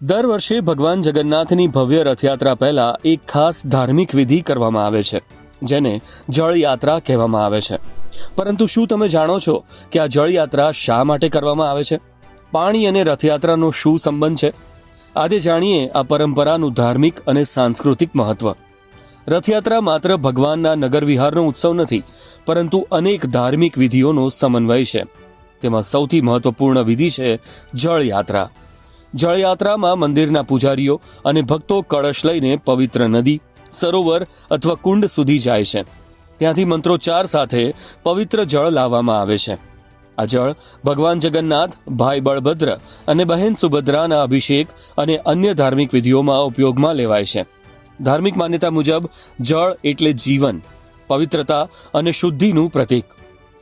દર વર્ષે ભગવાન જગન્નાથની ભવ્ય રથયાત્રા પહેલા એક ખાસ ધાર્મિક વિધિ કરવામાં આવે છે, જેને જળયાત્રા કહેવામાં આવે છે. પરંતુ શું તમે જાણો છો કે આ જળયાત્રા શા માટે કરવામાં આવે છે? પાણી અને રથયાત્રાનો શું સંબંધ છે? આજે જાણીએ આ પરંપરાનું ધાર્મિક અને સાંસ્કૃતિક મહત્વ. રથયાત્રા માત્ર ભગવાનના નગર વિહારનો ઉત્સવ નથી, પરંતુ અનેક ધાર્મિક વિધિઓનો સમન્વય છે. તેમાં સૌથી મહત્વપૂર્ણ વિધિ છે જળયાત્રા. જળયાત્રામાં મંદિરના પૂજારીઓ અને ભક્તો કળશ લઈને પવિત્ર નદી, સરોવર અથવા કુંડ સુધી જાય છે. ત્યાંથી મંત્રોચ્ચાર સાથે પવિત્ર જળ લાવવામાં આવે છે. આ જળ ભગવાન જગન્નાથ, ભાઈ બળભદ્ર અને બહેન સુભદ્રાના અભિષેક અને અન્ય ધાર્મિક વિધિઓમાં ઉપયોગમાં લેવાય છે. ધાર્મિક માન્યતા મુજબ જળ એટલે જીવન, પવિત્રતા અને શુદ્ધિનું પ્રતીક.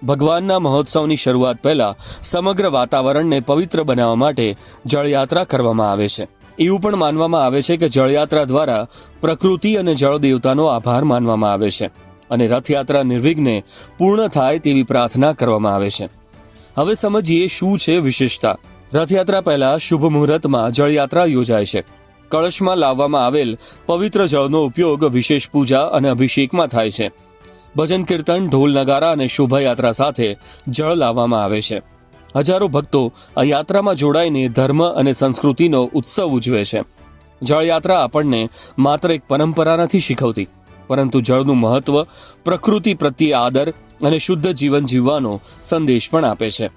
ભગવાનના મહોત્સવની શરૂઆત પહેલા સમગ્ર વાતાવરણને પવિત્ર બનાવવા માટે જળયાત્રા કરવામાં આવે છે. એવું પણ માનવામાં આવે છે કે જળયાત્રા દ્વારા પ્રકૃતિ અને જળ દેવતાનો આભાર માનવામાં આવે છે અને રથયાત્રા નિર્વિઘ્ને પૂર્ણ થાય તેવી પ્રાર્થના કરવામાં આવે છે. હવે સમજીએ શું છે વિશેષતા. રથયાત્રા પહેલા શુભ મુહૂર્તમાં જળયાત્રા યોજાય છે. કળશમાં લાવવામાં આવેલ પવિત્ર જળનો ઉપયોગ વિશેષ પૂજા અને અભિષેકમાં થાય છે. ભજન કીર્તન, ઢોલ નગારા અને શોભાયાત્રા સાથે જળ લાવવામાં આવે છે. હજારો ભક્તો આ યાત્રામાં જોડાઈને ધર્મ અને સંસ્કૃતિનો ઉત્સવ ઉજવે છે. જળયાત્રા આપણને માત્ર એક પરંપરા નથી શીખવતી, પરંતુ જળનું મહત્વ, પ્રકૃતિ પ્રત્યે આદર અને શુદ્ધ જીવન જીવવાનો સંદેશ પણ આપે છે.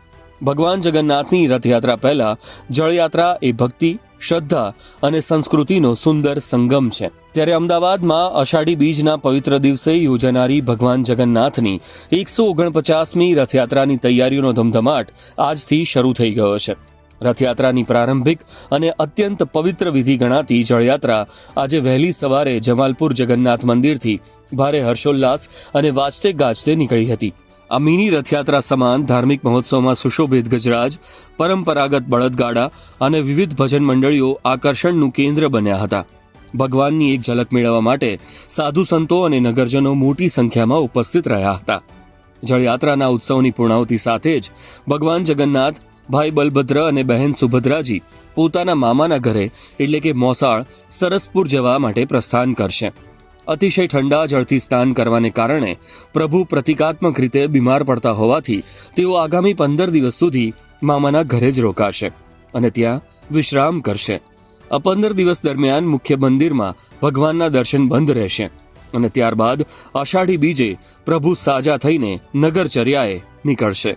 ભગવાન જગન્નાથની રથયાત્રા પહેલા જળયાત્રા એ ભક્તિ, શ્રદ્ધા અને સંસ્કૃતિનો સુંદર સંગમ છે. ત્યારે અમદાવાદમાં અષાઢી બીજના પવિત્ર દિવસે યોજાનારી ભગવાન જગન્નાથની 149મી રથયાત્રાની તૈયારીઓનો ધમધમાટ આજથી શરૂ થઈ ગયો છે. રથયાત્રાની પ્રારંભિક અને અત્યંત પવિત્ર વિધિ ગણાતી જળયાત્રા આજે વહેલી સવારે જમાલપુર જગન્નાથ મંદિરથી ભારે હર્ષોલ્લાસ અને વાજતે ગાજતે નીકળી હતી. આ મિની રથયાત્રા સમાન ધાર્મિક મહોત્સવમાં સુશોભિત ગજરાજ, પરંપરાગત બળદગાડા અને વિવિધ ભજન મંડળીઓ આકર્ષણનું કેન્દ્ર બન્યા હતા. ભગવાનની એક ઝલક મેળવવા માટે સાધુ સંતો અને નગરજનો મોટી સંખ્યામાં ઉપસ્થિત રહ્યા હતા. જળયાત્રાના ઉત્સવની પૂર્ણાહુતિ સાથે જ ભગવાન જગન્નાથ, ભાઈ બલભદ્ર અને બહેન સુભદ્રાજી પોતાના મામાના ઘરે એટલે કે મોસાળ, સરસપુર જવા માટે પ્રસ્થાન કરશે. અતિશય ઠંડા જળથી સ્નાન કરવાને કારણે પ્રભુ પ્રતિકાત્મક રીતે બીમાર પડતા હોવાથી તેઓ આગામી 15 દિવસ સુધી મામાના ઘરે જ રોકાશે અને ત્યાં વિશ્રામ કરશે. આ 15 દિવસ દરમિયાન મુખ્ય મંદિરમાં ભગવાનના દર્શન બંધ રહેશે અને ત્યારબાદ અષાઢી બીજે પ્રભુ સાજા થઈને નગરચર્યાએ નીકળશે.